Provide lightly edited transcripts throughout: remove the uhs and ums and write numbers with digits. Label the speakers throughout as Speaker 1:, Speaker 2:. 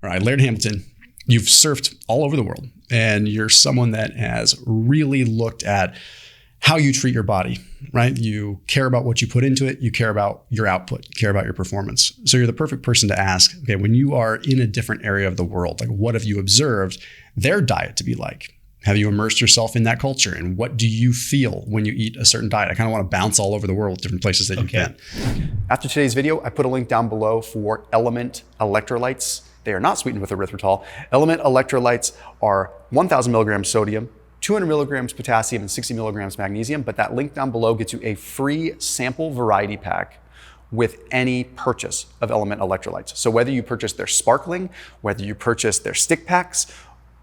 Speaker 1: All right, Laird Hamilton, you've surfed all over the world, and you're someone that has really looked at how you treat your body, right? You care about what you put into it. You care about your output. You care about your performance. So you're the perfect person to ask, okay, when you are in a different area of the world, like what have you observed their diet to be like? Have you immersed yourself in that culture? And what do you feel when you eat a certain diet? I kind of want to bounce all over the world, different places that you've been.
Speaker 2: After today's video, I put a link down below for LMNT electrolytes. They are not sweetened with erythritol. LMNT electrolytes are 1,000 milligrams sodium, 200 milligrams potassium, and 60 milligrams magnesium, but that link down below gets you a free sample variety pack with any purchase of LMNT electrolytes. So whether you purchase their sparkling, whether you purchase their stick packs,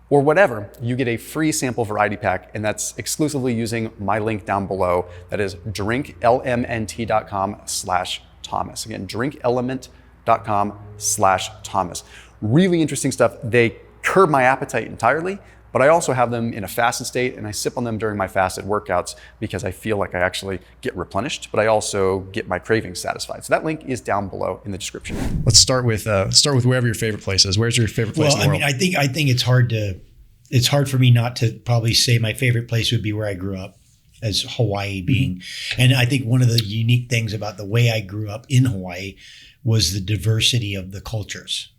Speaker 2: or whatever, you get a free sample variety pack, and that's exclusively using my link down below. That is drinklmnt.com/Thomas. Again, drinklmnt.com/Thomas. Really interesting stuff. They curb my appetite entirely, but I also have them in a fasted state, and I sip on them during my fasted workouts because I feel like I actually get replenished, but I also get my cravings satisfied. So that link is down below in the description.
Speaker 1: Let's start with wherever your favorite place is. Where's your favorite place in the world?
Speaker 3: I think it's hard for me not to probably say my favorite place would be where I grew up, as Hawaii being. And I think one of the unique things about the way I grew up in Hawaii was the diversity of the cultures.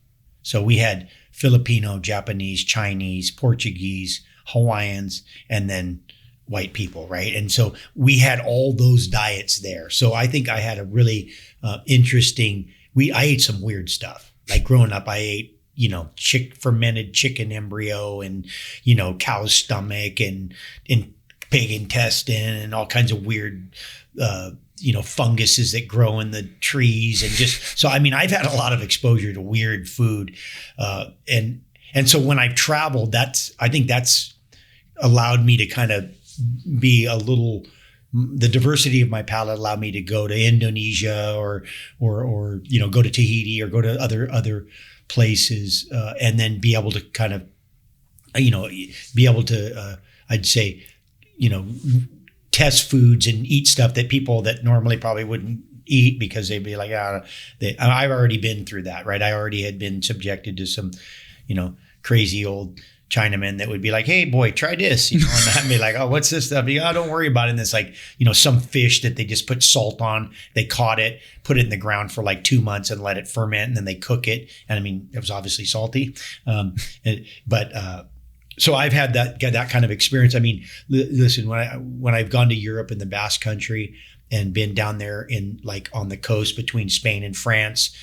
Speaker 3: So we had Filipino, Japanese, Chinese, Portuguese, Hawaiians, and then white people, right? And so we had all those diets there. So I think I had a really interesting, I ate some weird stuff. Like growing up, I ate, fermented chicken embryo and, cow's stomach and pig intestine and all kinds of weird, funguses that grow in the trees and I've had a lot of exposure to weird food. And so when I've traveled, I think that's allowed me to kind of be the diversity of my palate allowed me to go to Indonesia or go to Tahiti or go to other places, and then be able to kind of, I'd say, test foods and eat stuff that people that normally probably wouldn't eat because they'd be like, I've already been through that, right? I already had been subjected to some, crazy old Chinamen that would be like, hey boy, try this, and I'd be like, oh, what's this stuff? Don't worry about it. And it's like, some fish that they just put salt on, they caught it, put it in the ground for like 2 months and let it ferment, and then they cook it. And it was obviously salty. So I've had that kind of experience. Listen, when I've gone to Europe in the Basque Country and been down there in like on the coast between Spain and France,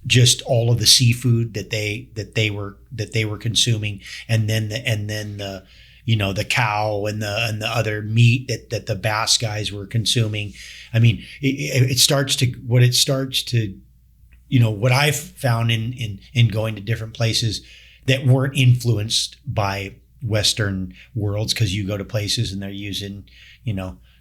Speaker 3: just all of the seafood that they were consuming, and then the cow and the other meat that the Basque guys were consuming. What I've found in going to different places that weren't influenced by Western worlds, because you go to places and they're using,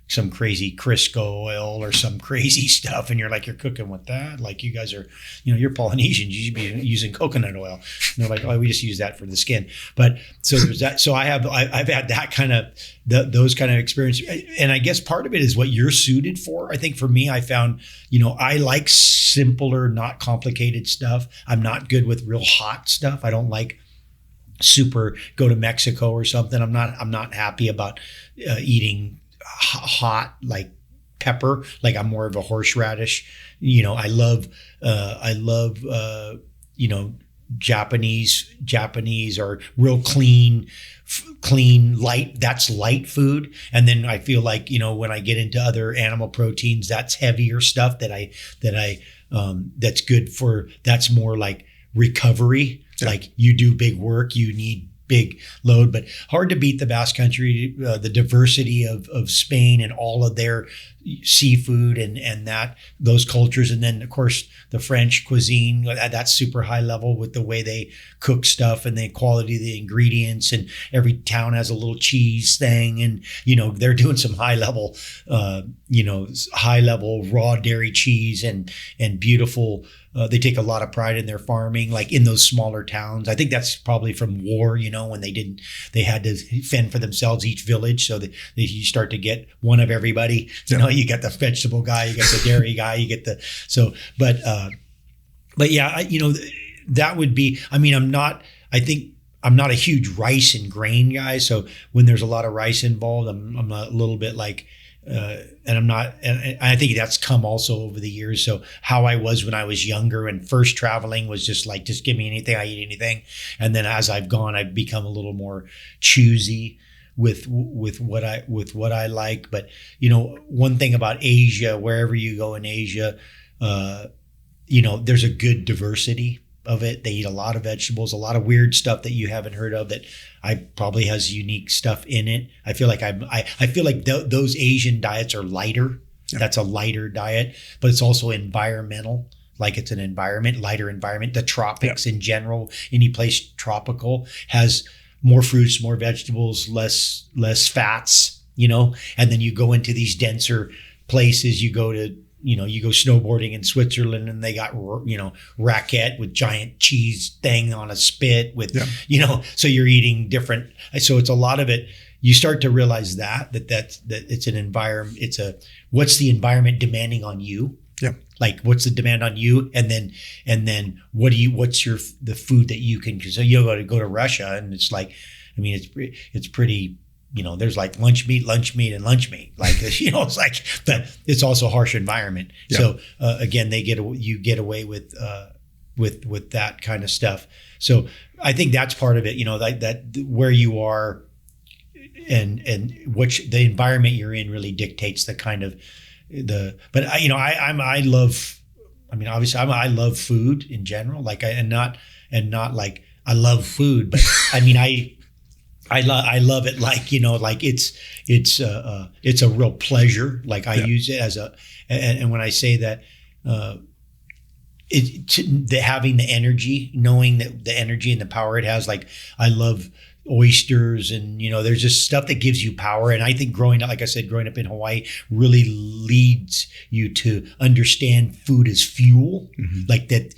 Speaker 3: some crazy Crisco oil or some crazy stuff, and you're like, you're cooking with that? Like, you guys are, you're Polynesians, you should be using coconut oil. And they're like, oh, we just use that for the skin. But so there's that. So I've had that kind of those kind of experience, and I guess part of it is what you're suited for. I think for me, I found, I like simpler, not complicated stuff. I'm not good with real hot stuff. I don't like go to Mexico or something. I'm not happy about eating hot like pepper. Like, I'm more of a horseradish. I love Japanese are real clean, light. That's light food. And then I feel like, when I get into other animal proteins, that's heavier stuff that's good for, that's more like recovery. Yeah. Like, you do big work, you need big load, but hard to beat the Basque Country, the diversity of Spain and all of their seafood and those cultures. And then of course the French cuisine, that's super high level with the way they cook stuff and the quality of the ingredients, and every town has a little cheese thing, and they're doing some high level raw dairy cheese and beautiful. They take a lot of pride in their farming, like in those smaller towns. I think that's probably from war, when they had to fend for themselves, each village. So that you start to get one of everybody. You got the vegetable guy, you got the dairy guy, you get but yeah, that would be, I mean, I think I'm not a huge rice and grain guy. So when there's a lot of rice involved, I'm a little bit like, and I'm not, and I think that's come also over the years. So how I was when I was younger and first traveling was just like, just give me anything, I eat anything. And then as I've gone, I've become a little more choosy with what I like. But one thing about Asia, wherever you go in Asia, there's a good diversity of it. They eat a lot of vegetables, a lot of weird stuff that you haven't heard of that probably has unique stuff in it. I feel like those Asian diets are lighter. Yeah. That's a lighter diet, but it's also environmental. Like it's an environment, lighter environment. The tropics in general, any place tropical has more fruits, more vegetables, less fats, and then you go into these denser places, you go snowboarding in Switzerland and they got, raquette with giant cheese thing on a spit with, so you're eating different. So it's a lot of it. You start to realize that it's an environment. What's the environment demanding on you?
Speaker 1: Yeah.
Speaker 3: Like what's the demand on you? And then what's the food that you can, so you go to Russia and it's like, I mean, it's pretty, there's like lunch meat, and lunch meat. Like, it's like, but it's also a harsh environment. Yeah. So again, you get away with that kind of stuff. So I think that's part of it, that where you are and the environment you're in really dictates the kind of but I love food in general. Like not like I love food, but I mean, I love it like, like it's a real pleasure. Like I use it as and when I say that, having the energy, knowing that the energy and the power it has, like I love oysters and, there's just stuff that gives you power. And I think growing up in Hawaii really leads you to understand food as fuel. Mm-hmm. Like that,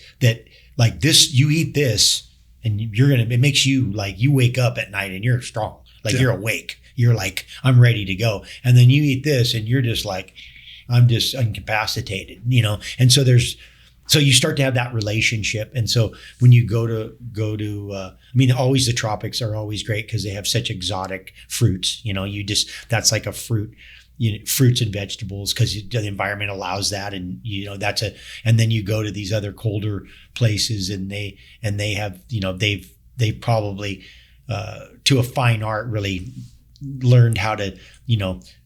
Speaker 3: like this, you eat this, and it makes you like, you wake up at night and you're strong, like you're awake. You're like, I'm ready to go. And then you eat this and you're just like, I'm just incapacitated, And so you start to have that relationship. And so when you go to, always the tropics are always great because they have such exotic fruits, that's like a fruit, fruits and vegetables because the environment allows that. And, and then you go to these other colder places and they have, they've probably, to a fine art, really learned how to,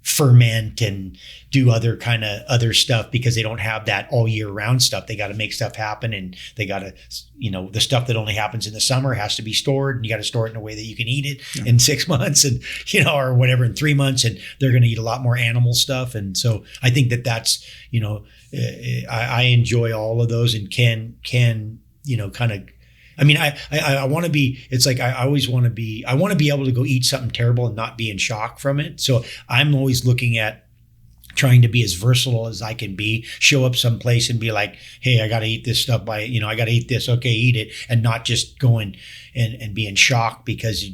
Speaker 3: ferment and do other stuff because they don't have that all year round stuff. They got to make stuff happen and they got to, the stuff that only happens in the summer has to be stored and you got to store it in a way that you can eat it in 6 months and, or whatever in 3 months, and they're going to eat a lot more animal stuff. And so I think that's, I enjoy all of those and can, kind of, I want to be, it's like, I want to be able to go eat something terrible and not be in shock from it. So I'm always looking at trying to be as versatile as I can be, show up someplace and be like, hey, I got to eat this stuff I got to eat this. Okay, eat it. And not just going and be in shock because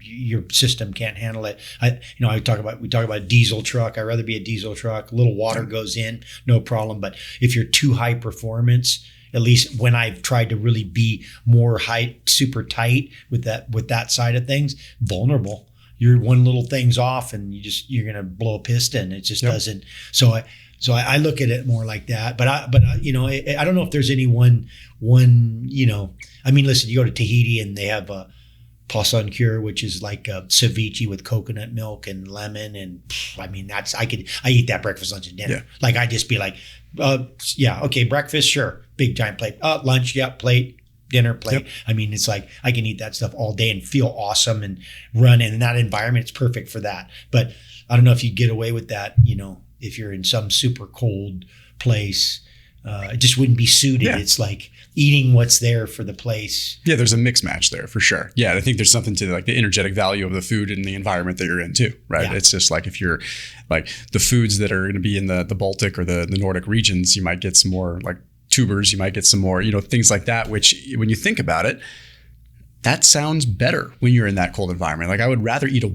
Speaker 3: your system can't handle it. We talk about a diesel truck. I'd rather be a diesel truck. A little water goes in, no problem. But if you're too high performance, at least when I've tried to really be more super tight with that side of things, vulnerable. You're one little thing's off and you're going to blow a piston. It just doesn't. So I look at it more like that, but I don't know if there's any one, listen, you go to Tahiti and they have a poisson cure, which is like a ceviche with coconut milk and lemon. And I eat that breakfast, lunch and dinner. Yeah. Like I just be like, okay, breakfast, sure. Big giant plate. Lunch, plate. Dinner, plate. Yep. It's like I can eat that stuff all day and feel awesome and run. And in that environment, it's perfect for that. But I don't know if you get away with that, if you're in some super cold place. It just wouldn't be suited. Yeah. It's like eating what's there for the place.
Speaker 1: Yeah, there's a mix match there for sure. Yeah, I think there's something to like the energetic value of the food and the environment that you're in too, right? Yeah. It's just like if you're like the foods that are going to be in the Baltic or the Nordic regions, you might get some more like tubers, you might get some more, things like that, which when you think about it, that sounds better when you're in that cold environment. Like I would rather eat a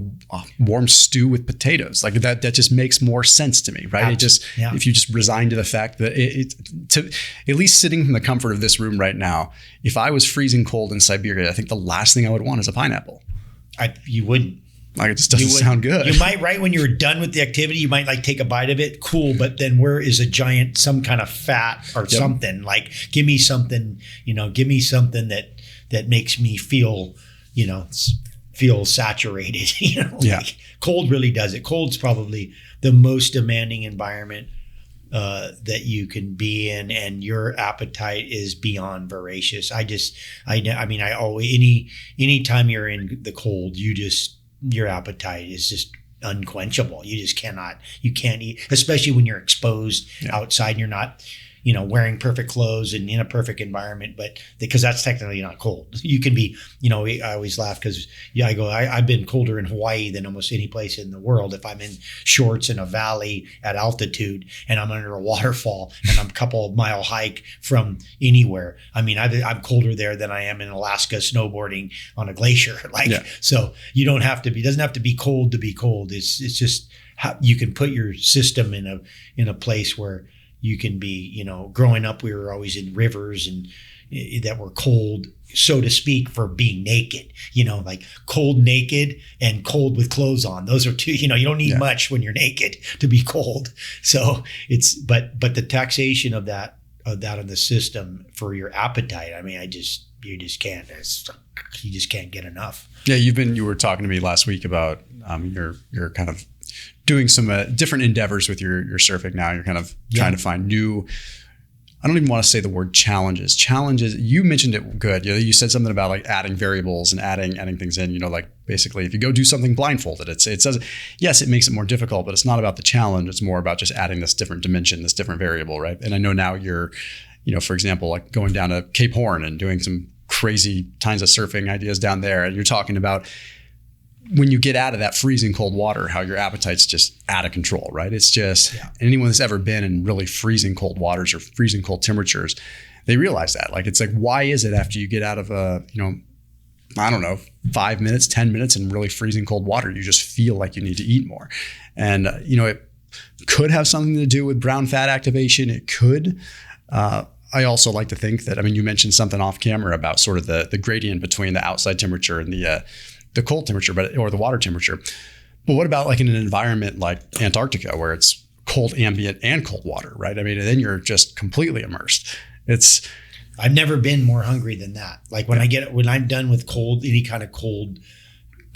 Speaker 1: warm stew with potatoes. Like that just makes more sense to me, right? If you just resign to the fact that to at least sitting from the comfort of this room right now, if I was freezing cold in Siberia, I think the last thing I would want is a pineapple.
Speaker 3: You wouldn't.
Speaker 1: Like it just doesn't sound good.
Speaker 3: You might, right when you're done with the activity, you might like take a bite of it. Cool. But then where is some kind of fat or something? Like give me something that makes me feel saturated, like cold really does it. Cold's probably the most demanding environment that you can be in, and your appetite is beyond voracious. Anytime you're in the cold, your appetite is just unquenchable. You can't eat, especially when you're exposed outside and you're not, wearing perfect clothes and in a perfect environment, but because that's technically not cold. You can be, I always laugh because I've been colder in Hawaii than almost any place in the world. If I'm in shorts in a valley at altitude and I'm under a waterfall and I'm a couple of mile hike from anywhere, I'm colder there than I am in Alaska snowboarding on a glacier. So you don't have to be, it doesn't have to be cold to be cold. It's just how you can put your system in a place where you can be, growing up, we were always in rivers and that were cold, so to speak, for being naked, like cold naked and cold with clothes on. Those are two, you don't need much when you're naked to be cold. So but the taxation of that on the system for your appetite, you just can't get enough. Yeah.
Speaker 1: You were talking to me last week about your kind of doing some different endeavors with your surfing now. You're kind of trying to find new, I don't even want to say the word challenges. You mentioned it good. You said something about like adding variables and adding things in, like basically if you go do something blindfolded, it says, yes, it makes it more difficult, but it's not about the challenge. It's more about just adding this different dimension, this different variable, right? And I know now you're, for example, like going down to Cape Horn and doing some crazy kinds of surfing ideas down there. And you're talking about when you get out of that freezing cold water, how your appetite's just out of control, right? It's just anyone that's ever been in really freezing cold waters or freezing cold temperatures, they realize that. Like, it's like, why is it after you get out of 5 minutes, 10 minutes in really freezing cold water, you just feel like you need to eat more? And, it could have something to do with brown fat activation. It could. I also like to think that, you mentioned something off camera about sort of the gradient between the outside temperature and the cold temperature, or the water temperature. But what about like in an environment like Antarctica where it's cold ambient and cold water, right? Then you're just completely immersed.
Speaker 3: I've never been more hungry than that. Like when I'm done with cold, any kind of cold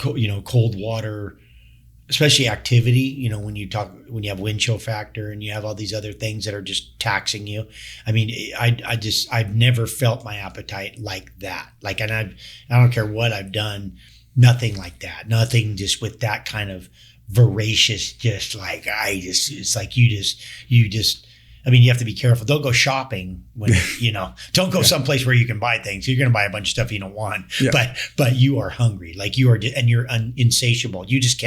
Speaker 3: water, especially activity, when you have wind chill factor and you have all these other things that are just taxing you. I've never felt my appetite like that. Like, and I don't care what I've done. Nothing like that. Nothing just with that kind of voracious, it's like you have to be careful. Don't go shopping when, don't go someplace where you can buy things. You're going to buy a bunch of stuff you don't want, but you are hungry. Like you are, and you're insatiable. You just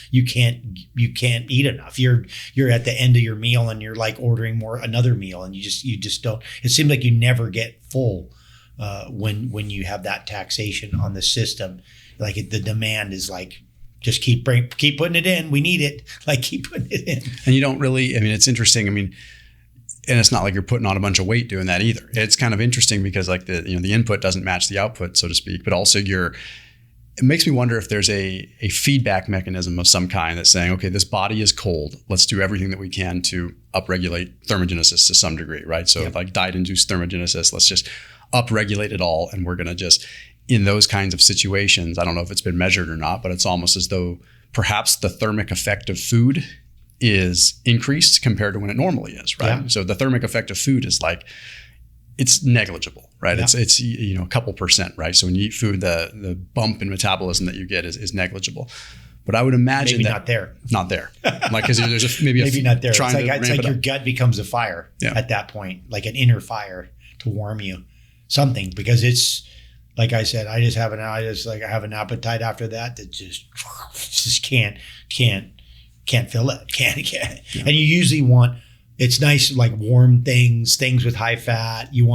Speaker 3: you can't eat enough. You're at the end of your meal and you're like ordering another meal and you just don't, it seems like you never get full when you have that taxation on the system. Like the demand is like, just keep putting it in. We need it. Like keep putting it in.
Speaker 1: And you don't really, it's interesting. And it's not like you're putting on a bunch of weight doing that either. It's kind of interesting because like the input doesn't match the output, so to speak, but also it makes me wonder if there's a feedback mechanism of some kind that's saying, okay, this body is cold. Let's do everything that we can to upregulate thermogenesis to some degree, right? So like diet-induced thermogenesis, let's just upregulate it all. And we're going to just, in those kinds of situations, I don't know if it's been measured or not, but it's almost as though perhaps the thermic effect of food is increased compared to when it normally is, right? Yeah. So the thermic effect of food is like, it's negligible, right? Yeah. It's a couple percent, right? So when you eat food, the bump in metabolism that you get is negligible. But I would imagine
Speaker 3: maybe not there.
Speaker 1: Like, because there's maybe
Speaker 3: not there. It's like your gut becomes a fire at that point, like an inner fire to warm you, something, because it's, like I said, I have an appetite after that just can't fill it. Can't. Yeah. And you usually want, it's nice, like warm things with high fat. It's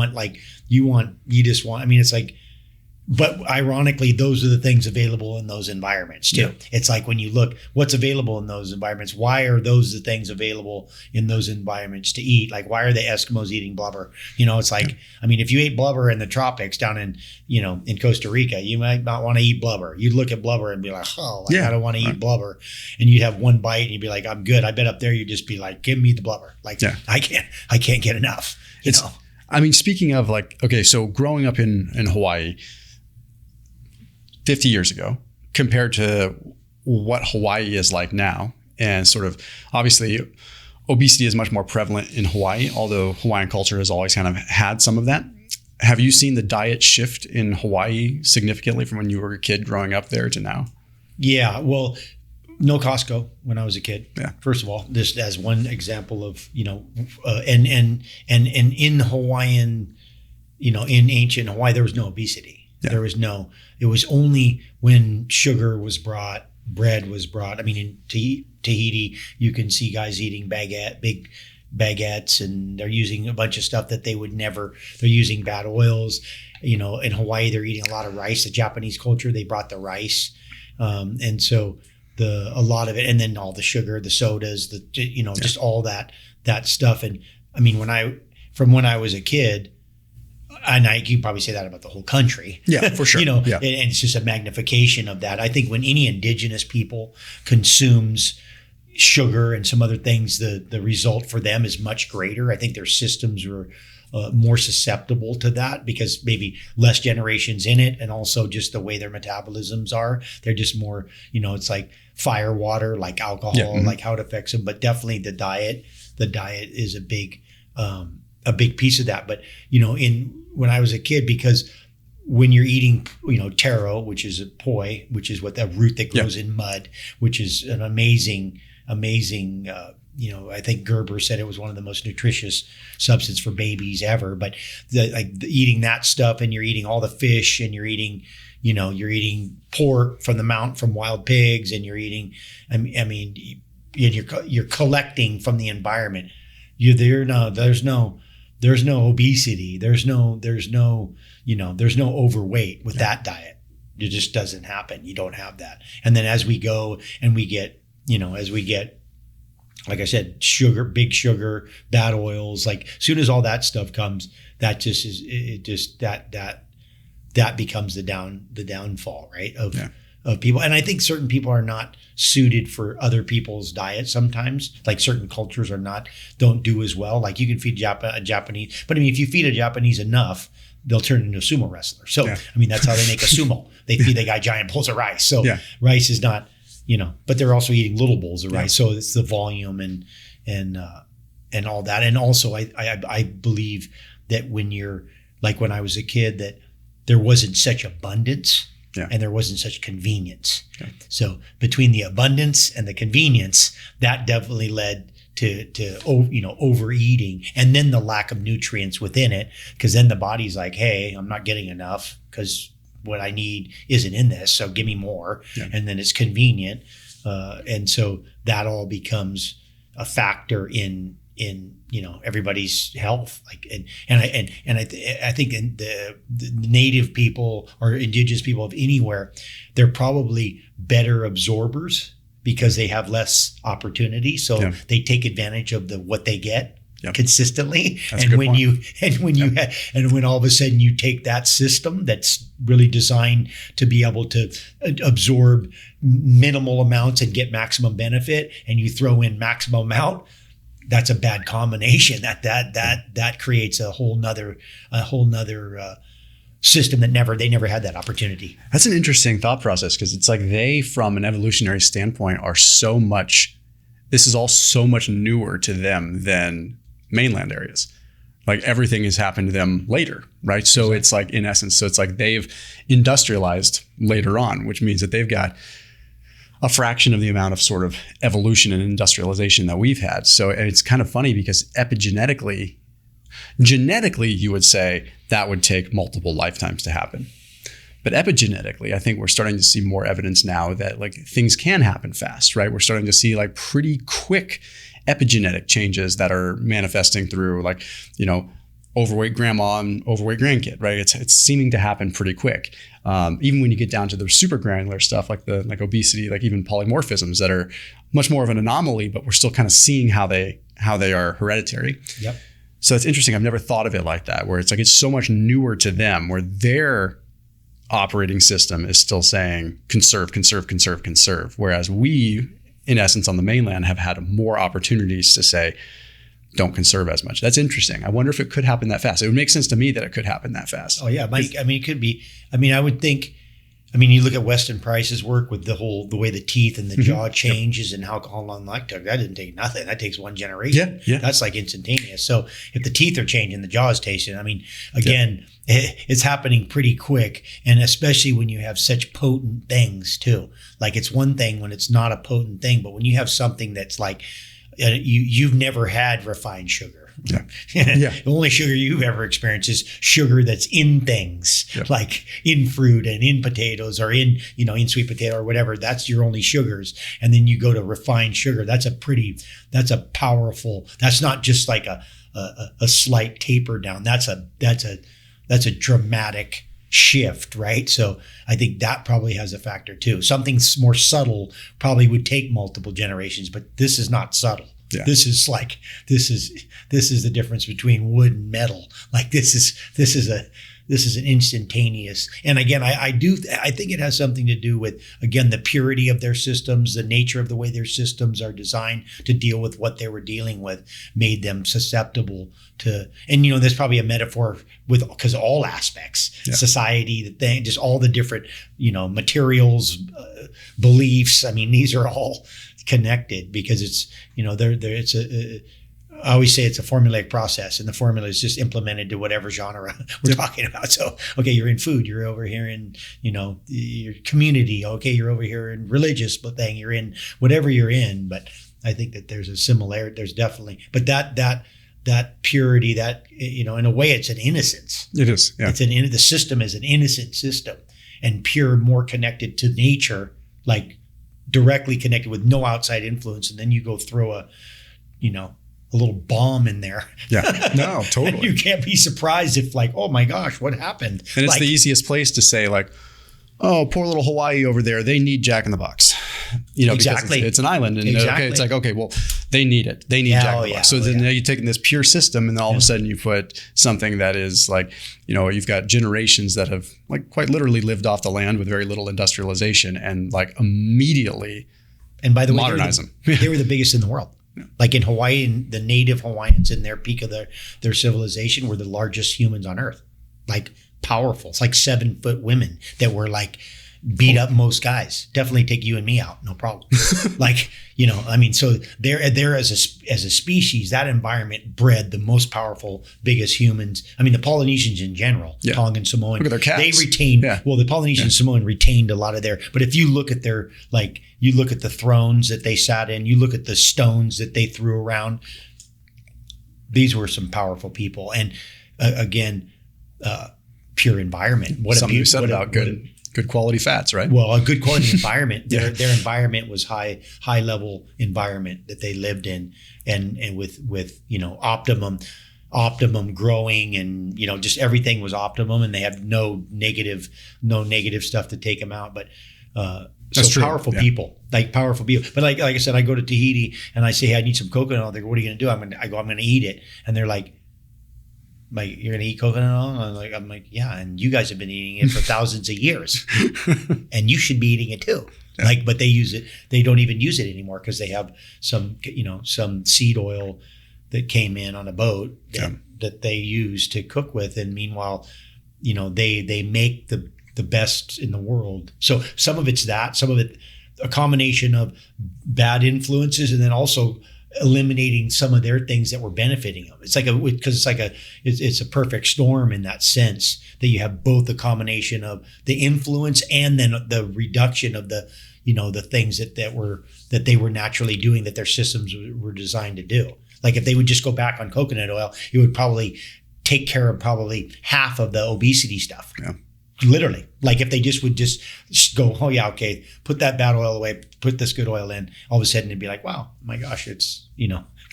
Speaker 3: like But ironically, those are the things available in those environments too.
Speaker 1: Yeah.
Speaker 3: It's like when you look, what's available in those environments? Why are those the things available in those environments to eat? Like, why are the Eskimos eating blubber? It's like, I mean, if you ate blubber in the tropics down in, in Costa Rica, you might not want to eat blubber. You'd look at blubber and be like, I don't want to eat blubber. And you'd have one bite and you'd be like, I'm good. I bet up there you'd just be like, give me the blubber. Like, I can't get enough.
Speaker 1: I mean, speaking of like, okay, so growing up in Hawaii, 50 years ago compared to what Hawaii is like now. And sort of obviously obesity is much more prevalent in Hawaii, although Hawaiian culture has always kind of had some of that. Have you seen the diet shift in Hawaii significantly from when you were a kid growing up there to now?
Speaker 3: Yeah, well, no Costco when I was a kid.
Speaker 1: Yeah.
Speaker 3: First of all, this as one example of, and in Hawaiian, in ancient Hawaii, there was no obesity. Yeah. There was it was only when sugar was brought, bread was brought. I mean, in Tahiti, you can see guys eating big baguettes, and they're using a bunch of stuff that they would never, they're using bad oils. In Hawaii, they're eating a lot of rice. The Japanese culture, they brought the rice. And so a lot of it, and then all the sugar, the sodas, just all that stuff. And I mean, from when I was a kid, and you can probably say that about the whole country.
Speaker 1: Yeah, for sure.
Speaker 3: And it's just a magnification of that. I think when any indigenous people consumes sugar and some other things, the result for them is much greater. I think their systems are more susceptible to that because maybe less generations in it, and also just the way their metabolisms are. They're just more, it's like fire water, like alcohol, like how it affects them. But definitely the diet is a big piece of that. But when I was a kid, because when you're eating, taro, which is a poi, which is a root that grows in mud, which is an amazing. I think Gerber said it was one of the most nutritious substance for babies ever. But eating that stuff, and you're eating all the fish, and you're eating, you're eating pork from wild pigs, and you're eating, you're collecting from the environment. There's no obesity. There's no overweight with that diet. It just doesn't happen. You don't have that. And then as we go and we get, like I said, big sugar, bad oils, like as soon as all that stuff comes, that just is, that becomes the downfall, right? Of people. And I think certain people are not suited for other people's diet sometimes. Like certain cultures don't do as well. Like you can feed a Japanese, but I mean, if you feed a Japanese enough, they'll turn into a sumo wrestler. So, I mean, that's how they make a sumo. They feed the guy giant bowls of rice. So rice is not, but they're also eating little bowls of rice. So it's the volume and all that. And also I believe that when I was a kid, that there wasn't such abundance. Yeah. And there wasn't such convenience. Okay. So between the abundance and the convenience, that definitely led to overeating, and then the lack of nutrients within it, because then the body's like, hey, I'm not getting enough because what I need isn't in this, so give me more. Yeah. And then it's convenient, and so that all becomes a factor in everybody's health. Like I think in the native people or indigenous people of anywhere, they're probably better absorbers because they have less opportunity. So they take advantage of what they get consistently. That's and when all of a sudden you take that system that's really designed to be able to absorb minimal amounts and get maximum benefit, and you throw in maximum amount, that's a bad combination. That creates a whole nother system that they never had that opportunity.
Speaker 1: That's an interesting thought process, because it's like they, from an evolutionary standpoint, this is all so much newer to them than mainland areas. Like everything has happened to them later, right? So It's like, in essence, it's like they've industrialized later on, which means that they've got a fraction of the amount of sort of evolution and industrialization that we've had. So it's kind of funny because genetically, you would say that would take multiple lifetimes to happen. But epigenetically, I think we're starting to see more evidence now that like things can happen fast, right? We're starting to see like pretty quick epigenetic changes that are manifesting through like, overweight grandma and overweight grandkid, right? It's seeming to happen pretty quick. Even when you get down to the super granular stuff like obesity, like even polymorphisms that are much more of an anomaly, but we're still kind of seeing how they are hereditary.
Speaker 3: Yep.
Speaker 1: So it's interesting. I've never thought of it like that, where it's like it's so much newer to them, where their operating system is still saying conserve, conserve, conserve, conserve. Whereas we, in essence, on the mainland have had more opportunities to say, don't conserve as much. That's interesting. I wonder if it could happen that fast. It would make sense to me that it could happen that fast.
Speaker 3: Oh yeah, Mike. I mean, it could be. I mean, I would think. I mean, you look at Weston Price's work with the way the teeth and the jaw changes and how long that took. That didn't take nothing. That takes one generation.
Speaker 1: Yeah.
Speaker 3: That's like instantaneous. So if the teeth are changing, the jaw is tasting. I mean, again, it's happening pretty quick, and especially when you have such potent things too. Like it's one thing when it's not a potent thing, but when you have something that's like you've never had refined sugar.
Speaker 1: Yeah.
Speaker 3: The only sugar you've ever experienced is sugar that's in things, like in fruit and in potatoes or in sweet potato or whatever. That's your only sugars. And then you go to refined sugar. That's a powerful, that's not just like a slight taper down. That's a dramatic shift, right? So I think that probably has a factor too. Something more subtle probably would take multiple generations, but this is not subtle. Yeah. This is the difference between wood and metal. Like this is an instantaneous. And again, I think it has something to do with, again, the purity of their systems, the nature of the way their systems are designed to deal with what they were dealing with made them susceptible to, and there's probably a metaphor because all aspects, society, the thing, just all the different, materials, beliefs. I mean, these are all connected because it's, I always say it's a formulaic process, and the formula is just implemented to whatever genre we're talking about. So, okay, you're in food, you're over here in, your community. Okay, you're over here in religious thing, you're in whatever you're in. But I think that there's a similarity. There's definitely, but that purity, that, in a way, it's an innocence.
Speaker 1: It is. Yeah.
Speaker 3: The system is an innocent system and pure, more connected to nature, like directly connected with no outside influence. And then you go throw a little bomb in there.
Speaker 1: Yeah, no, totally.
Speaker 3: And you can't be surprised if like, oh my gosh, what happened?
Speaker 1: And it's the easiest place to say like, oh, poor little Hawaii over there. They need Jack in the Box,
Speaker 3: exactly.
Speaker 1: Because it's an island. And okay, it's like, okay, well, they need it. They need Jack in the Box. So then now you're taking this pure system and then all of a sudden you put something that is like, you've got generations that have like quite literally lived off the land with very little industrialization and like immediately
Speaker 3: and by the
Speaker 1: modernize
Speaker 3: way,
Speaker 1: them.
Speaker 3: They were the biggest in the world. Yeah. Like in Hawaii, the native Hawaiians in their peak of their civilization were the largest humans on earth. Like powerful. It's like 7-foot women that were like beat up most guys. Definitely take you and me out, no problem. Like, so they're as a species, that environment bred the most powerful, biggest humans. I mean, the Polynesians in general, Tongan, Samoan,
Speaker 1: look at their cats.
Speaker 3: They retained, the Polynesian Samoan retained a lot of their, but if you look at their, like, you look at the thrones that they sat in, you look at the stones that they threw around, these were some powerful people. And again, pure environment. What
Speaker 1: something you said about good quality fats, right?
Speaker 3: Well, a good quality environment. Their environment was high level environment that they lived in, and with optimum growing, and just everything was optimum, and they had no negative stuff to take them out. But so powerful people, like powerful people. But like I said, I go to Tahiti and I say, hey, I need some coconut oil. They go, what are you going to do? I'm going to eat it, and they're like, you're going to eat coconut oil? I'm like, yeah. And you guys have been eating it for thousands of years and you should be eating it too. Yeah. But they use it. They don't even use it anymore because they have some seed oil that came in on a boat that they use to cook with. And meanwhile, they make the best in the world. So some of it's that, some of it, a combination of bad influences, and then also eliminating some of their things that were benefiting them. It's like it's a perfect storm in that sense, that you have both the combination of the influence and then the reduction of the things that they were naturally doing, that their systems were designed to do. Like if they would just go back on coconut oil, it would probably take care of probably half of the obesity stuff. Yeah. Literally. Like if they would just go, oh yeah, okay, put that bad oil away, put this good oil in, all of a sudden it'd be like, wow, my gosh, it's,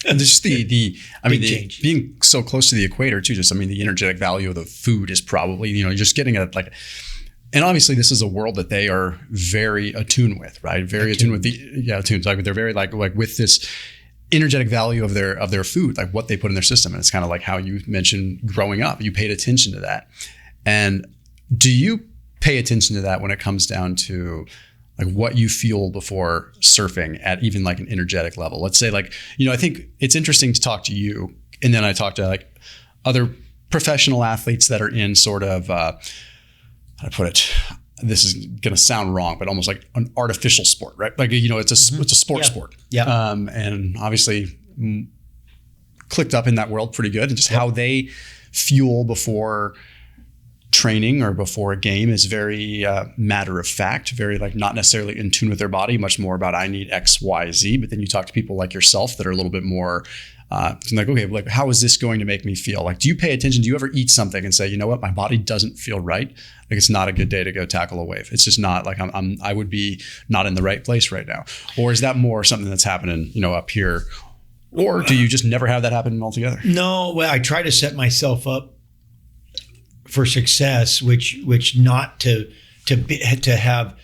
Speaker 1: And just
Speaker 3: change.
Speaker 1: being so close to the equator too, the energetic value of the food is probably, you're just getting at like, and obviously this is a world that they are very attuned with, right? Very attuned with attuned. Like they're very like with this energetic value of their food, like what they put in their system. And it's kind of like how you mentioned growing up, you paid attention to that. And do you pay attention to that when it comes down to like what you fuel before surfing at even like an energetic level? Let's say like, I think it's interesting to talk to you. And then I talk to like other professional athletes that are in sort of, how to put it, this is going to sound wrong, but almost like an artificial sport, right? Like, it's a sport.
Speaker 3: Yeah.
Speaker 1: And obviously clicked up in that world pretty good. And just how they fuel before training or before a game is very matter of fact, very like not necessarily in tune with their body, much more about I need X, Y, Z. But then you talk to people like yourself that are a little bit more like, okay, like how is this going to make me feel? Like, do you pay attention? Do you ever eat something and say, you know what, my body doesn't feel right? Like it's not a good day to go tackle a wave. It's just not like I would be not in the right place right now. Or is that more something that's happening, up here? Or do you just never have that happen altogether?
Speaker 3: No, well, I try to set myself up for success, which not to have,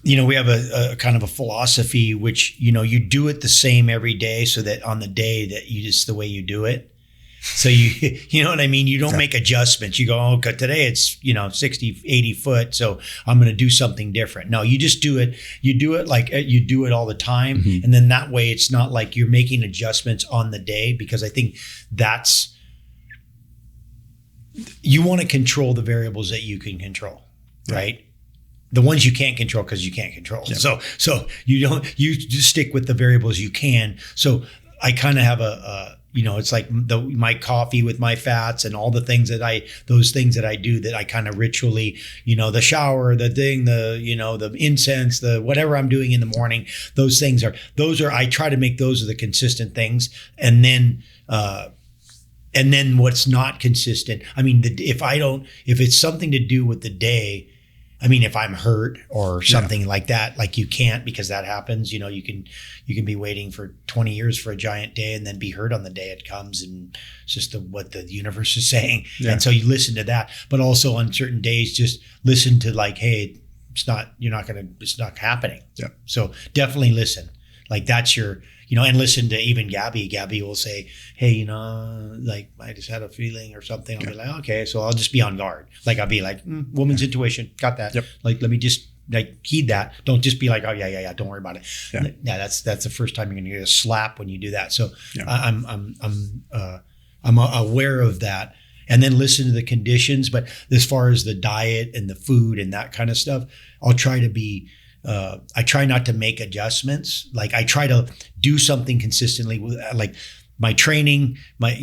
Speaker 3: we have a kind of a philosophy, which, you do it the same every day so that on the day that it's the way you do it. So you know what I mean? You don't make adjustments. You go, oh, okay, today it's, 60, 80 foot. So I'm going to do something different. No, you just do it. You do it like you do it all the time. Mm-hmm. And then that way it's not like you're making adjustments on the day, because I think you want to control the variables that you can control, right? The ones you can't control because you can't control. Yeah. So you just stick with the variables you can. So I kind of have it's like my coffee with my fats and all the things those things that I do that I kind of ritually, the shower, the thing, the incense, the whatever I'm doing in the morning, those are, I try to make those are the consistent things. And then what's not consistent, if it's something to do with the day, if I'm hurt or something like that, like you can't, because that happens, you can be waiting for 20 years for a giant day and then be hurt on the day it comes, and it's just what the universe is saying. Yeah. And so you listen to that, but also on certain days, just listen to like, hey, it's not happening. Yeah. So definitely listen. Like that's your, and listen to even Gabby. Gabby will say, hey, like I just had a feeling or something. I'll be like, okay, so I'll just be on guard. Like I'll be like, woman's intuition, got that. Yep. Like, let me just like heed that. Don't just be like, oh yeah, don't worry about it. Yeah, that's the first time you're going to get a slap when you do that. So I'm aware of that. And then listen to the conditions. But as far as the diet and the food and that kind of stuff, I'll try to be, I try not to make adjustments. Like I try to do something consistently with like my training, my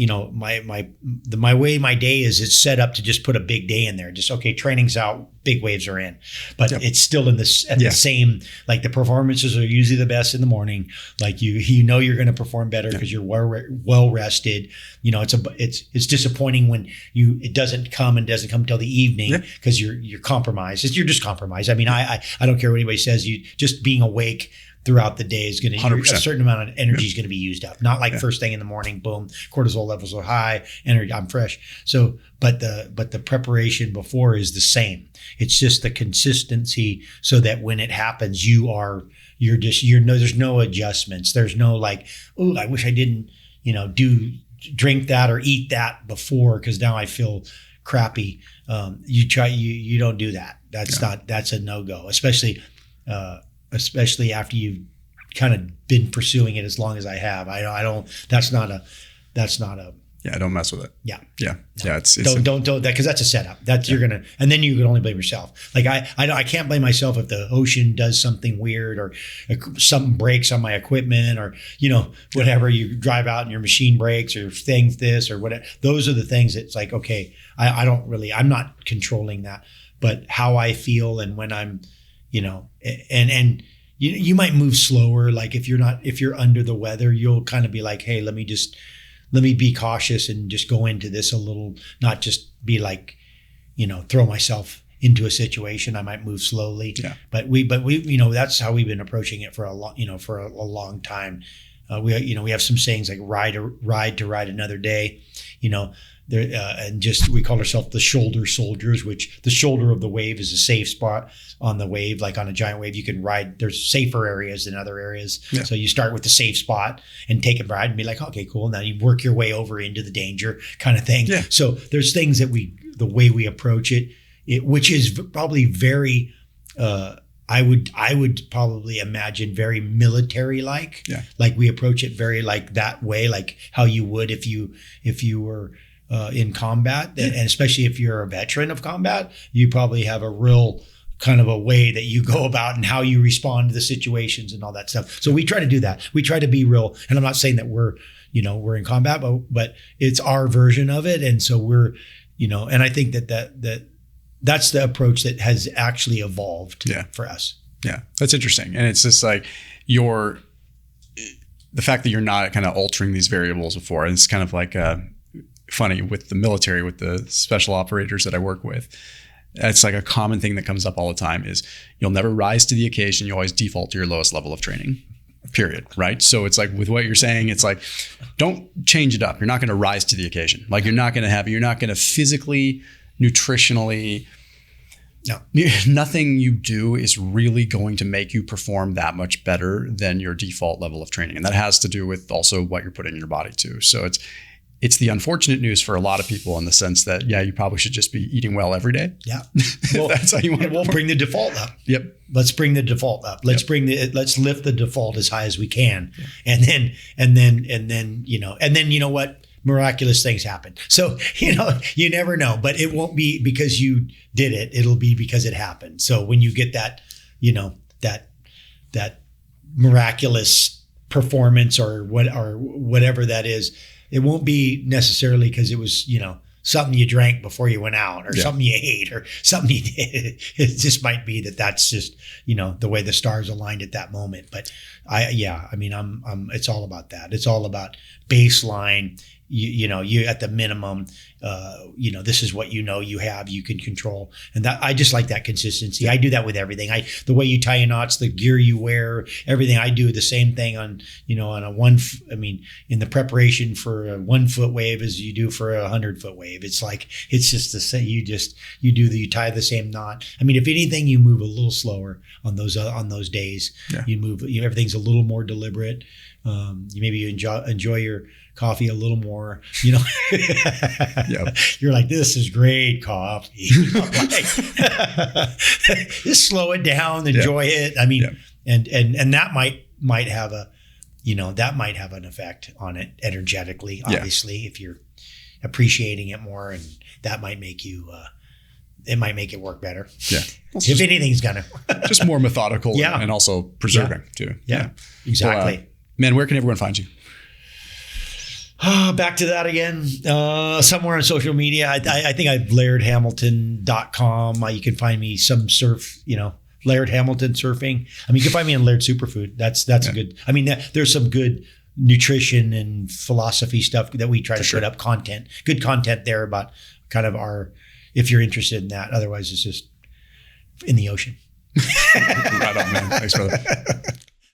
Speaker 3: way my day is, it's set up to just put a big day in there. Just, okay, training's out, big waves are in, but it's still in the same, like the performances are usually the best in the morning. Like you're going to perform better because you're well rested. It's disappointing when it doesn't come till the evening because you're compromised. You're just compromised. I don't care what anybody says. You just being awake throughout the day is going to, a certain amount of energy is going to be used up. Not like first thing in the morning, boom, cortisol levels are high, energy, I'm fresh. So, but the preparation before is the same. It's just the consistency so that when it happens, there's no adjustments. There's no like, oh, I wish I didn't, drink that or eat that before, because now I feel crappy. You don't do that. That's a no-go, especially after you've kind of been pursuing it as long as I have. I don't, that's not a,
Speaker 1: don't mess with it.
Speaker 3: Yeah.
Speaker 1: Yeah.
Speaker 3: No.
Speaker 1: Yeah. It's
Speaker 3: don't that, because that's a setup. You're going to, and then you can only blame yourself. Like I can't blame myself if the ocean does something weird or something breaks on my equipment or, whatever, you drive out and your machine breaks or things this or whatever. Those are the things that's like, okay, I'm not controlling that, but how I feel and when I'm, and you might move slower. Like if you're under the weather, you'll kind of be like, hey, let me be cautious and just go into this a little, not just be like, throw myself into a situation. I might move slowly, but we, that's how we've been approaching it for a long time. we have some sayings like ride to ride another day, and we call ourselves the shoulder soldiers, which the shoulder of the wave is a safe spot on the wave. Like on a giant wave, you can ride. There's safer areas than other areas. Yeah. So you start with the safe spot and take a ride and be like, okay, cool. Now you work your way over into the danger kind of thing. Yeah. So there's things that the way we approach it, which is probably very, I would probably imagine very military like. Yeah. Like we approach it very like that way, like how you would if you were in combat, and especially if you're a veteran of combat, you probably have a real kind of a way that you go about and how you respond to the situations and all that stuff. So we try to do that. We try to be real. And I'm not saying that we're in combat, but it's our version of it. And so we're, and I think that's the approach that has actually evolved for us.
Speaker 1: Yeah, that's interesting. And it's just like the fact that you're not kind of altering these variables before. And it's kind of like funny with the military, with the special operators that I work with. It's like a common thing that comes up all the time is you'll never rise to the occasion. You always default to your lowest level of training, period. Right. So it's like with what you're saying, it's like, don't change it up. You're not going to rise to the occasion. Like you're not going to physically, nutritionally, nothing you do is really going to make you perform that much better than your default level of training. And that has to do with also what you're putting in your body too. So it's the unfortunate news for a lot of people in the sense that, you probably should just be eating well every day.
Speaker 3: Yeah.
Speaker 1: Well, that's how you want to
Speaker 3: we'll bring the default up.
Speaker 1: Yep.
Speaker 3: Let's bring the default up. Let's let's lift the default as high as we can. Yeah. And then, you know what? Miraculous things happen. So, you never know, but it won't be because you did it. It'll be because it happened. So when you get that, that miraculous performance or whatever that is, it won't be necessarily because it was, something you drank before you went out or something you ate or something you did. It just might be that's just, the way the stars aligned at that moment. But it's all about that. It's all about baseline. You at the minimum, this is what you can control. And that I just like that consistency. I do that with everything. The way you tie your knots, the gear you wear, everything. I do the same thing on in the preparation for a 1 foot wave as you do for a 100 foot wave. It's just the same. You tie the same knot. I mean, if anything, you move a little slower on those days. Yeah. Everything's a little more deliberate. You enjoy your coffee a little more, Yep. You're like, this is great coffee. Just slow it down, enjoy it. I mean, and that might have an effect on it energetically, obviously, if you're appreciating it more, and that might make you, it might make it work better. Yeah. If anything's gonna.
Speaker 1: Just more methodical and also preserving too.
Speaker 3: Yeah. Exactly.
Speaker 1: So, man, where can everyone find you?
Speaker 3: Back to that again. Somewhere on social media. I think I've LairdHamilton.com. You can find me some surf, Laird Hamilton surfing. I mean, you can find me on Laird Superfood. That's a good, there's some good nutrition and philosophy stuff that we try to put up good content there about kind of if you're interested in that. Otherwise, it's just in the ocean.
Speaker 1: Right on, man. Thanks, brother.